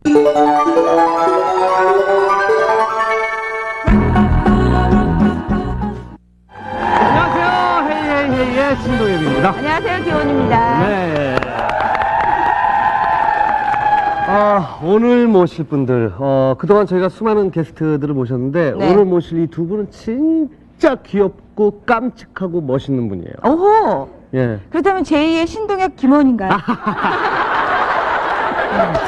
안녕하세요. 헤이헤이헤이의 신동엽입니다. 안녕하세요. 기원입니다. 네. 오늘 모실 분들, 그동안 저희가 수많은 게스트들을 모셨는데, 네. 오늘 모실 이 두 분은 진짜 귀엽고 깜찍하고 멋있는 분이에요. 오호. 예. 그렇다면 제2의 신동엽 김원인가요?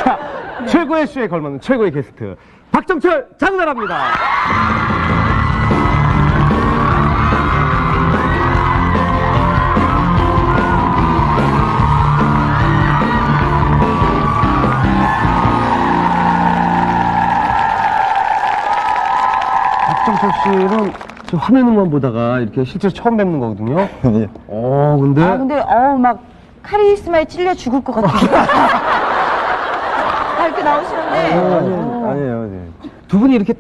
자, 최고의 쇼에 걸맞는 최고의 게스트, 박정철 장나라입니다. 박정철 씨는 저 화면으로만 보다가 이렇게 실제로 처음 뵙는 거거든요. 예. 근데. 근데 막 카리스마에 찔려 죽을 것 같아요. 이렇게 나오시는데. 아니에요. 네. 두 분이 이렇게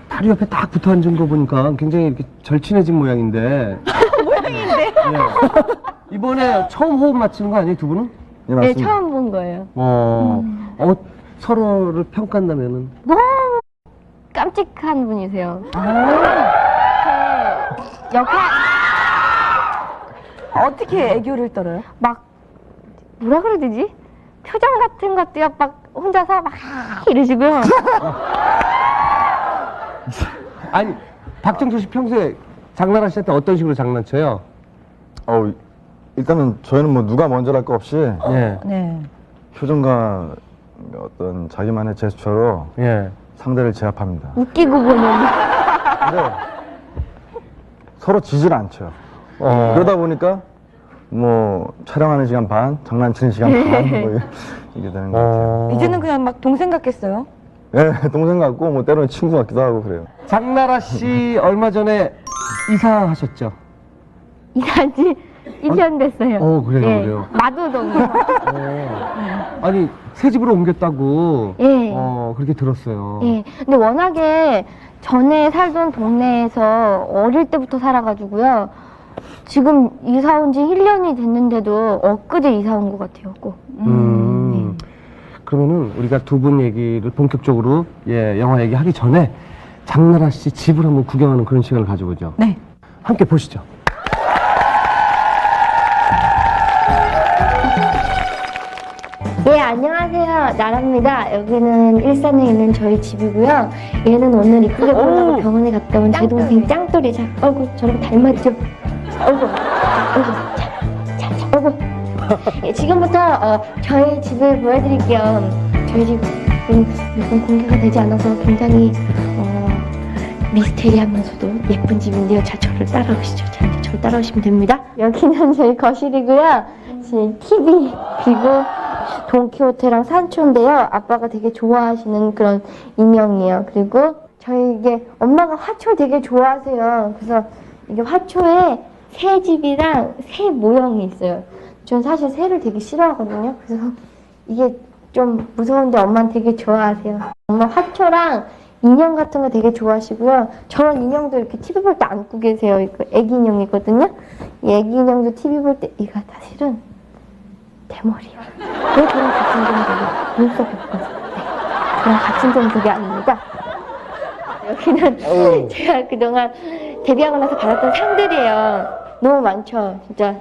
다리 옆에 딱 붙어 앉은 거 보니까 굉장히 이렇게 절친해진 모양인데. 모양인데. 예. 이번에 처음 호흡 맞추는 거 아니에요, 두 분은? 예, 네, 맞습니다. 처음 본 거예요. 서로를 평가한다면은? 너무 깜찍한 분이세요. 제 역할 어떻게 애교를 떨어요? 막 뭐라 그래야 되지? 표정 같은 것도요 막 혼자서 막 이러시고요. 아니, 박정철 씨 평소에 장나라 씨한테 어떤 식으로 장난쳐요? 일단은 저희는 뭐 누가 먼저랄 거 없이 예. 네. 표정과 어떤 자기만의 제스처로 예. 상대를 제압합니다. 웃기고 보는. 근데 서로 지질 않죠. 그러다 보니까 뭐 촬영하는 시간 반, 장난치는 시간 반, 뭐 이게 되는 것 같아요. 이제는 그냥 막 동생 같겠어요? 예, 동생 같고 뭐 때로는 친구 같기도 하고 그래요. 장나라 씨 얼마 전에 이사하셨죠? 이사한 지 1년 됐어요. 그래요, 예, 그래요. 마도동이요. 아니, 새 집으로 옮겼다고. 예. 그렇게 들었어요. 예. 근데 워낙에 전에 살던 동네에서 어릴 때부터 살아가지고요. 지금 이사 온 지 1년이 됐는데도 엊그제 이사 온 것 같아요, 꼭. 그러면은 우리가 두 분 얘기를 본격적으로 영화 얘기하기 전에 장나라 씨 집을 한번 구경하는 그런 시간을 가져보죠. 네. 함께 보시죠. 예, 안녕하세요. 나라입니다. 여기는 일산에 있는 저희 집이고요. 얘는 오늘 이쁘게 보려고 병원에 갔다 온 제 동생 짱돌이. 자, 어이구, 저랑 닮았죠? 어이구, 어이구. 예, 지금부터 저희 집을 보여드릴게요. 저희 집은 몇번 공개가 되지 않아서 굉장히 미스테리하면서도 예쁜 집인데요. 자, 저를 따라오시죠. 자, 이제 저를 따라오시면 됩니다. 여기는 저희 거실이고요. 지금 TV, 그리고 돈키호테랑 산초인데요. 아빠가 되게 좋아하시는 그런 인형이에요. 그리고 저희 이게 엄마가 화초 되게 좋아하세요. 그래서 이게 화초에 새 집이랑 새 모형이 있어요. 전 사실 새를 되게 싫어하거든요. 그래서 이게 좀 무서운데 엄마는 되게 좋아하세요. 엄마 화초랑 인형 같은 거 되게 좋아하시고요. 저런 인형도 이렇게 TV 볼 때 안고 계세요. 이거 애기 인형이거든요. 이 애기 인형도 TV 볼 때 이거 사실은 대머리요. 왜 저랑 같은 종족이에요? 눈썹이 없어서. 네. 저랑 같은 종족이 아닙니다. 여기는 제가 그동안 데뷔하고 나서 받았던 상들이에요. 너무 많죠, 진짜.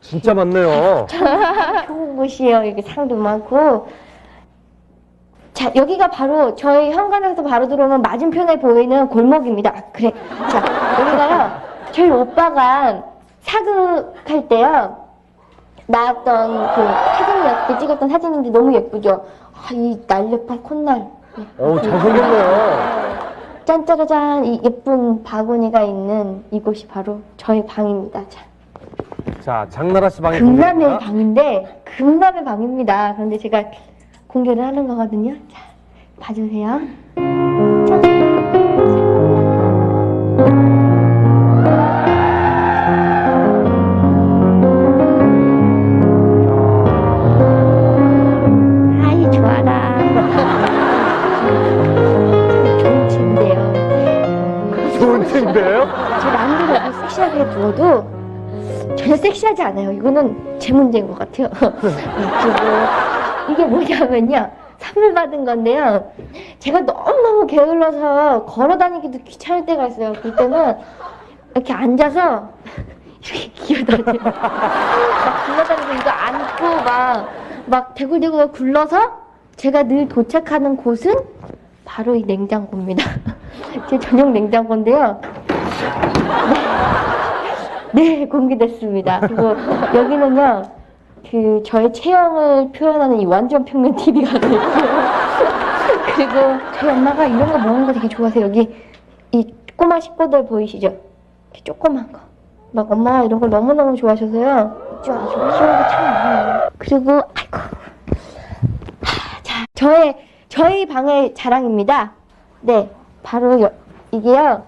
진짜 많네요. 좋은 곳이에요. 여기 상도 많고. 자, 여기가 바로 저희 현관에서 바로 들어오면 맞은편에 보이는 골목입니다. 그래. 자, 여기가요. 저희 오빠가 사극할 때요. 나왔던 그 사진이었을 찍었던 사진인데 너무 예쁘죠? 이 날렵한 콧날. 잘생겼네요. 짠짜라짠, 이 예쁜 바구니가 있는 이곳이 바로 저희 방입니다. 자, 장나라 씨 방에 금남의 방인데, 금남의 방입니다. 그런데 제가 공개를 하는 거거든요. 자, 봐주세요. 아이, 좋아라. 좋은 침대요. 좋은 침대예요? 제 마음대로 이렇게 섹시하게 누워도 전혀 섹시하지 않아요. 이거는 제 문제인 것 같아요. 그리고 이게 뭐냐면요. 선물 받은 건데요. 제가 너무너무 게을러서 걸어 다니기도 귀찮을 때가 있어요. 그럴 때는 이렇게 앉아서 이렇게 기어다녀요. 막 굴러다니고 이거 안고 막 대굴대굴 굴러서 제가 늘 도착하는 곳은 바로 이 냉장고입니다. 제 전용 냉장고인데요. 네, 공개됐습니다. 그리고 여기는요, 저의 체형을 표현하는 이 완전 평면 TV가 되고요. 그리고 저희 엄마가 이런 거 먹는 거 되게 좋아하세요. 여기 이 꼬마 식구들 보이시죠? 이렇게 조그만 거. 막 엄마가 이런 걸 너무너무 좋아하셔서요. 아주 키우는 게 참 많아요. 그리고, 아이고. 자, 저희 방의 자랑입니다. 네, 바로 이게요.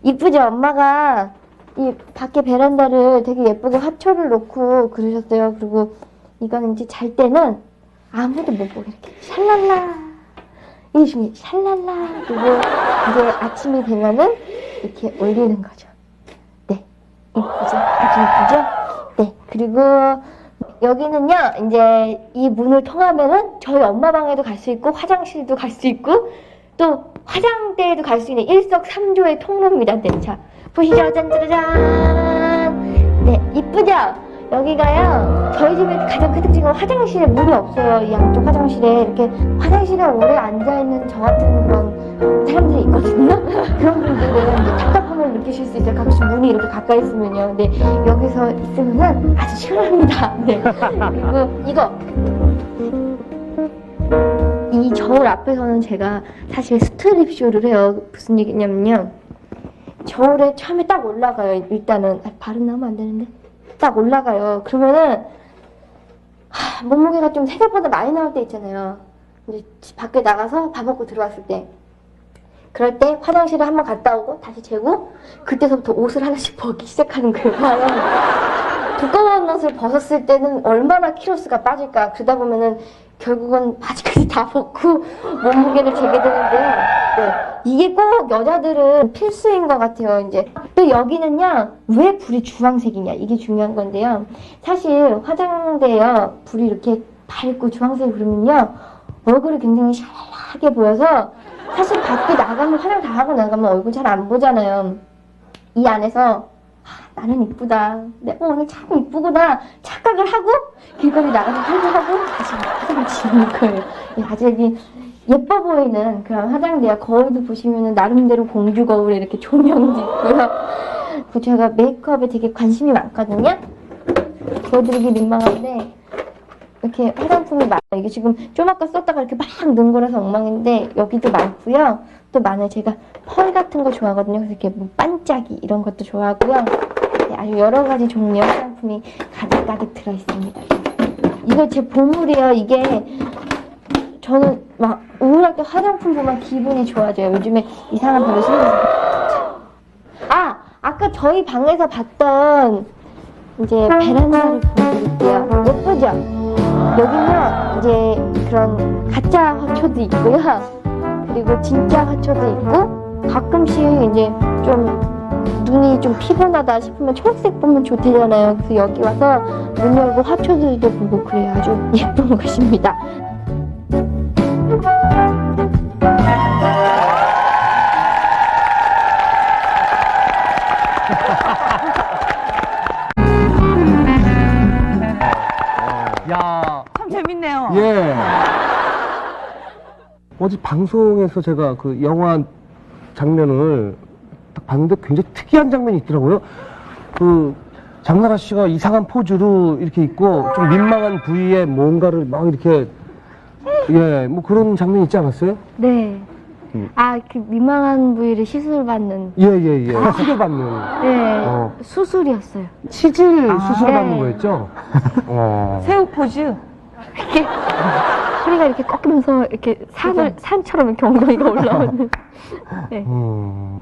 이쁘죠? 엄마가 이 밖에 베란다를 되게 예쁘게 화초를 놓고 그러셨어요. 그리고 이거는 이제 잘 때는 아무도 못 보게 이렇게 샬랄라 이게 중요해. 샬랄라. 그리고 이제 아침이 되면은 이렇게 올리는 거죠. 네, 이쁘죠? 아주 이쁘죠? 네, 그리고 여기는요, 이제 이 문을 통하면은 저희 엄마 방에도 갈 수 있고 화장실도 갈 수 있고 또 화장대에도 갈 수 있는 일석삼조의 통로입니다. 네, 자 보시죠. 짠짜라잔. 네, 이쁘죠? 여기가요, 저희 집에 가장 큰 특징은 화장실에 문이 없어요. 이 양쪽 화장실에. 이렇게 화장실에 오래 앉아있는 저 같은 그런 사람들이 있거든요. 그런 분들은 이제 답답함을 느끼실 수 있어요. 가끔씩 문이 이렇게 가까이 있으면요. 근데 여기서 있으면은 아주 시원합니다. 네. 그리고 이거. 이 저울 앞에서는 제가 사실 스트립 쇼를 해요. 무슨 얘기냐면요. 저울에 처음에 딱 올라가요. 일단은 발음 나오면 안 되는데 딱 올라가요. 그러면은 몸무게가 좀 생각보다 많이 나올 때 있잖아요. 이제 밖에 나가서 밥 먹고 들어왔을 때, 그럴 때 화장실에 한번 갔다 오고 다시 재고 그때서부터 옷을 하나씩 벗기 시작하는 거예요. 두꺼운 옷을 벗었을 때는 얼마나 키로수가 빠질까. 그러다 보면은 결국은 바지까지 다 벗고 몸무게를 재게 되는데요. 네, 이게 꼭 여자들은 필수인 것 같아요. 이제 또 여기는요, 왜 불이 주황색이냐, 이게 중요한 건데요. 사실 화장대요, 불이 이렇게 밝고 주황색이 그러면요, 얼굴이 굉장히 샤랄하게 보여서 사실 밖에 나가면 화장 다 하고 나가면 얼굴 잘 안 보잖아요. 이 안에서 나는 이쁘다, 내가 오늘 참 이쁘구나 착각을 하고 길거리 나가서 활동하고 다시 화장을 지우는 거예요. 아주 여기 예뻐 보이는 그런 화장대야. 거울도 보시면은 나름대로 공주 거울에 이렇게 조명도 있고요. 그 제가 메이크업에 되게 관심이 많거든요. 보여드리기 민망한데 이렇게 화장품이 많아요. 이게 지금 좀 아까 썼다가 이렇게 막 넣은 거라서 엉망인데 여기도 많고요. 또 많아요. 제가 펄 같은 거 좋아하거든요. 그래서 이렇게 뭐 반짝이 이런 것도 좋아하고요. 네, 아주 여러 가지 종류의 화장품이 가득가득 들어있습니다. 이거 제 보물이에요. 이게 저는 막 우울할 때 화장품 보면 기분이 좋아져요. 요즘에 이상한 버릇이 생겨서. 아까 저희 방에서 봤던 이제 베란다를 보여드릴게요. 예쁘죠? 여기는 이제 그런 가짜 화초도 있고요. 그리고 진짜 화초도 있고, 가끔씩 이제 좀 눈이 좀 피곤하다 싶으면 초록색 보면 좋대잖아요. 그래서 여기 와서 문 열고 화초들도 보고 그래요. 아주 예쁜 곳입니다. 야, 참 재밌네요. 예. 어제 방송에서 제가 그 영화 장면을 딱 봤는데 굉장히 특이한 장면이 있더라고요. 그 장나라 씨가 이상한 포즈로 이렇게 있고 좀 민망한 부위에 뭔가를 막 이렇게, 예, 뭐 그런 장면이 있지 않았어요? 네. 그 민망한 부위를 시술받는. 예. 수술받는. 네. 수술이었어요. 치질 수술받는 네. 거였죠? 새우 포즈. 이렇게 허리가 이렇게 꺾이면서 이렇게 산처럼 이렇게 엉덩이가 올라오는. 네.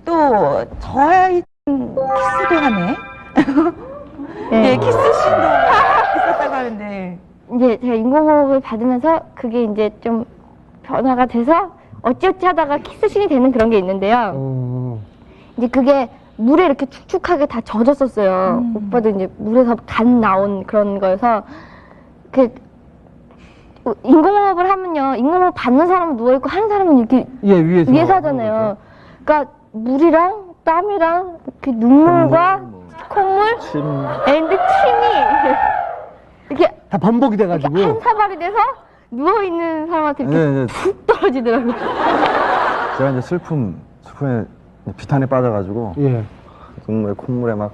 또 저희 키스도 하네. 네. 예, 키스씬도 있었다고 하는데. 이제 제가 인공호흡을 받으면서 그게 이제 좀 변화가 돼서 어찌어찌 하다가 키스신이 되는 그런 게 있는데요. 이제 그게 물에 이렇게 축축하게 다 젖었었어요. 오빠도 이제 물에서 간 나온 그런 거여서 인공호흡을 하면요, 인공호흡 받는 사람은 누워있고 하는 사람은 이렇게 예, 위에서. 위에서 하잖아요. 그러니까 물이랑 땀이랑 이렇게 눈물과 콧물, 침. 앤드 침이 이렇게 다 번복이 돼가지고. 한 사발이 돼서 누워있는 사람한테 이렇게 네, 네. 푹 떨어지더라고요. 제가 이제 슬픔에 비탄에 빠져가지고 예. 눈물에 콧물에 막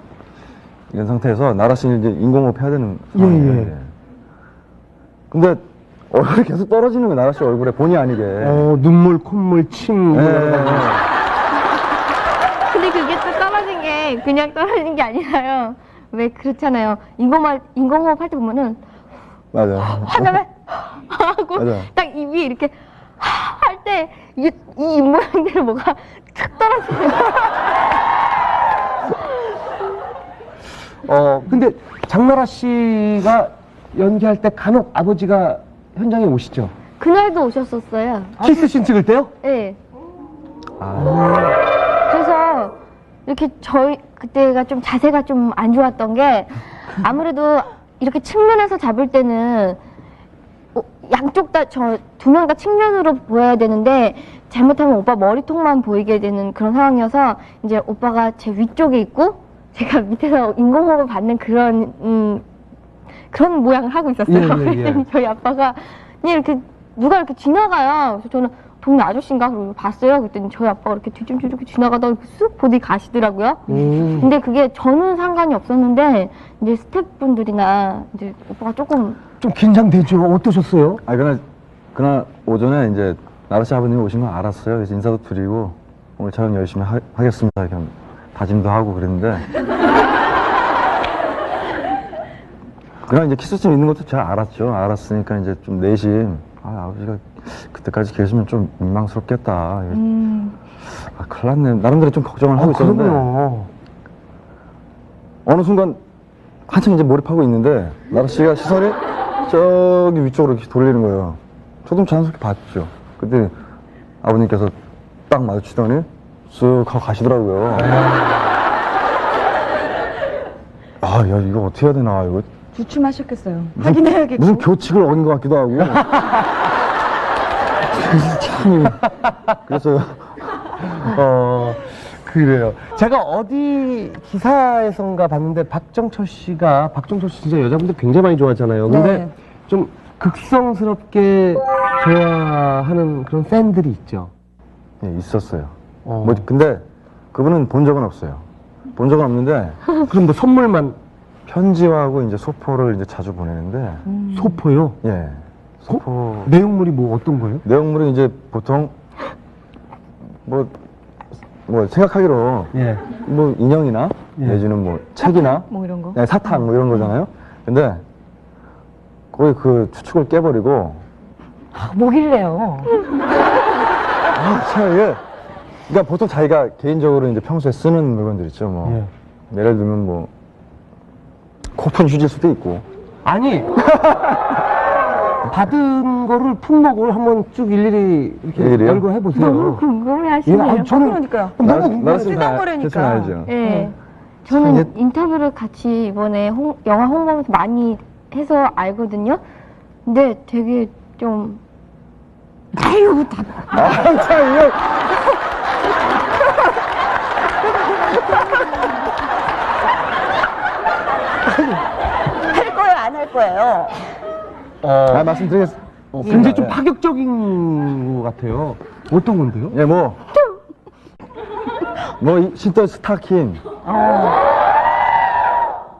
이런 상태에서 나라 씨는 이제 인공호흡 해야 되는 예, 상황이에요. 예. 이제. 근데 얼굴이 계속 떨어지는 거예요, 나라 씨 얼굴에 본의 아니게. 눈물, 콧물, 침. 예, 뭐 예, 이런 거. 예. 근데 그게 또 떨어진 게 그냥 떨어진 게 아니라요. 왜 그렇잖아요. 인공호흡 할 때 보면은 맞아요. 하다가 하고 맞아요. 딱 입이 이렇게 할 때 이 입모양대로 뭐가 툭 떨어지는 거예요. 근데 장나라 씨가 연기할 때 간혹 아버지가 현장에 오시죠? 그날도 오셨었어요. 키스씬 찍을 때요? 네. 아, 그래서 이렇게 저희 그때가 좀 자세가 좀 안 좋았던 게 아무래도 이렇게 측면에서 잡을 때는 양쪽 다 저 두 명 다 측면으로 보여야 되는데 잘못하면 오빠 머리통만 보이게 되는 그런 상황이어서 이제 오빠가 제 위쪽에 있고 제가 밑에서 인공호흡을 받는 그런 그런 모양을 하고 있었어요. 예, 예, 예. 그랬더니 저희 아빠가 그냥 이렇게 누가 이렇게 지나가요. 그래서 저는 동네 아저씨인가 그러고 봤어요. 그랬더니 저희 아빠가 이렇게 뒤춤뒤춤 이렇게 지나가다가 이렇게 쑥 보더니 가시더라고요. 근데 그게 저는 상관이 없었는데 이제 스태프분들이나 이제 오빠가 조금 좀 긴장되죠? 어떠셨어요? 아니, 그날 오전에 이제 나라 씨 아버님이 오신 걸 알았어요. 그래서 인사도 드리고 오늘 촬영 열심히 하겠습니다. 이렇게 다짐도 하고 그랬는데 그날 이제 키스씬 있는 것도 잘 알았죠. 알았으니까 이제 좀 내심 아버지가 그때까지 계시면 좀 민망스럽겠다. 큰일 났네. 나름대로 좀 걱정을 하고 있었는데 그러네요. 어느 순간 한참 이제 몰입하고 있는데 나라 씨가 시선이 저기 위쪽으로 이렇게 돌리는 거예요. 저도 자연스럽게 봤죠. 그때 아버님께서 딱 마주치더니 쓱 하고 가시더라고요. 야, 이거 어떻게 해야 되나, 이거. 주춤하셨겠어요. 확인해야겠고. 무슨 교칙을 어긴 것 같기도 하고. 참, 그래서, 그래요. 제가 어디 기사에선가 봤는데 박정철 씨 진짜 여자분들 굉장히 많이 좋아하잖아요. 근데 네. 좀 극성스럽게 좋아하는 그런 팬들이 있죠. 예, 있었어요. 어. 근데 그분은 본 적은 없어요. 본 적은 없는데, 그럼 뭐 선물만 편지하고 이제 소포를 이제 자주 보내는데, 소포요? 예. 소포. 내용물이 뭐 어떤 거예요? 내용물은 이제 보통, 생각하기로, 예. 뭐 인형이나, 예. 내지는 뭐 책이나, 뭐 이런 거. 네, 사탕 뭐 이런 거잖아요. 근데, 거의 그 추측을 깨버리고, 뭐길래요? 참 이게, 그러니까 보통 자기가 개인적으로 이제 평소에 쓰는 물건들 있죠. 뭐, 예. 예를 들면 뭐, 코푼 휴지일 수도 있고, 아니 받은 거를 품목을 한번 쭉 일일이 이렇게 일일이요? 열고 해보세요. 너무 궁금해하시네요. 저는 그러니까요. 너무 나라 궁금해요. 씨는 쓰담거리니까. 대충 알죠. 네. 저는 인터뷰를 같이 이번에 영화 홍보하면서 많이 해서 알거든요. 근데 되게 좀 아유 다 참, 이거. 할 거예요, 안 할 거예요? 말씀드리겠습니다. 굉장히 좀 파격적인 것 같아요. 어떤 건데요? 예, 신던 스타킹.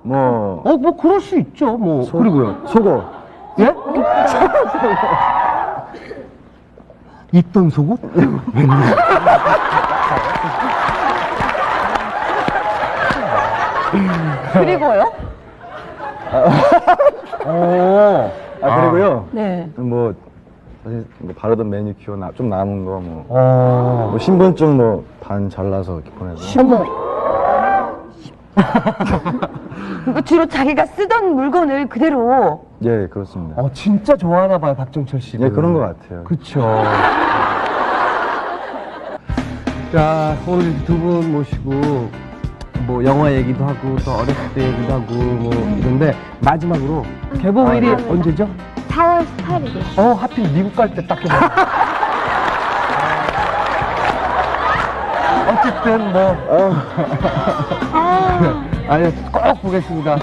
뭐, 뭐 그럴 수 있죠. 뭐 그리고요. 속옷. 예? 입던 속옷? 그리고요? 그리고요. 네. 사실 바르던 매니큐어 좀 남은 거, 뭐 신분증 반 잘라서 이렇게 보내고. 그러니까 주로 자기가 쓰던 물건을 그대로. 예, 그렇습니다. 진짜 좋아하나 봐요, 박정철 씨는. 예, 그런 것 같아요. 그쵸. 자, 오늘 두 분 모시고, 뭐, 영화 얘기도 하고, 또 어렸을 때 얘기도 하고, 뭐, 이런데, 마지막으로, 개봉일이 언제죠? 4월 18일이요. 하필 미국 갈 때 딱 해봐. 어쨌든 뭐. 아니, 꼭 보겠습니다.